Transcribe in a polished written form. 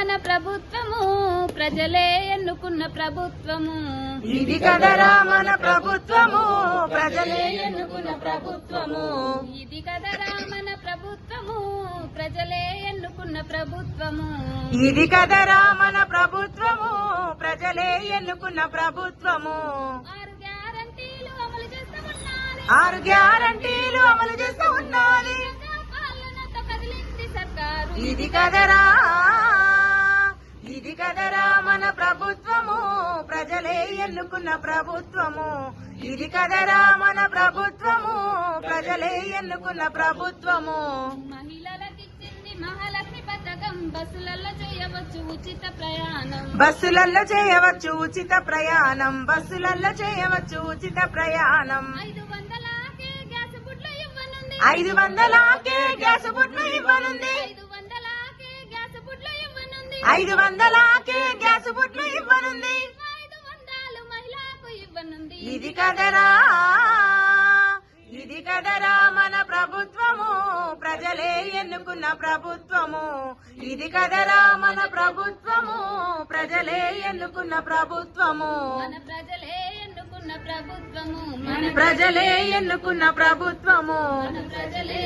మన ప్రభుత్వము ప్రజలే ఎన్నుకున్న ప్రభుత్వము ఇది కదరా మన ప్రభుత్వము ప్రజలే ఎన్నుకున్న ప్రభుత్వము ఇది కదరా మన ప్రభుత్వము ప్రజలే ఎన్నుకున్న ప్రభుత్వము ఇది కదరా మన ప్రభుత్వము ప్రజలే ఎన్నుకున్న ప్రభుత్వము 6 గ్యారంటీలు అమలు చేస్తూ ఉన్నది 6 గ్యారంటీలు అమలు చేస్తూ ఉన్నది పాలనతో కదిలింది సర్కారు ఇది కదరా మన ప్రభుత్వము ప్రజలే ఎన్నుకున్న ప్రభుత్వము ఇది కదరా మన ప్రభుత్వము ప్రజలే ఎన్నుకున్న ప్రభుత్వము మహిళలకిచ్చింది మహాలక్ష్మి పథకం బస్సులలో చేయవచ్చు ఉచిత ప్రయాణం బస్సులలో చేయవచ్చు ఉచిత ప్రయాణం బస్సులలో చేయవచ్చు ఉచిత ప్రయాణం 500కే గ్యాస్ బుడ్లు ఇవ్వనుంది 500కే గ్యాస్ బుడ్లు ఇవ్వనుంది 500కే గ్యాస్ బుడ్లు ఇవ్వనుంది 500కే గ్యాస్ బుడ్లు ఇవ్వనుంది 500 మహిళలకు ఇవ్వనుంది ఇది కదరా మన ప్రభుత్వము ప్రజలే ఎన్నుకున్న ప్రభుత్వము ఇది కదరా మన ప్రభుత్వము ప్రజలే ఎన్నుకున్న ప్రభుత్వము మన ప్రజలే ఎన్నుకున్న ప్రభుత్వము ప్రజలే ఎన్నుకున్న ప్రభుత్వము మన ప్రజలే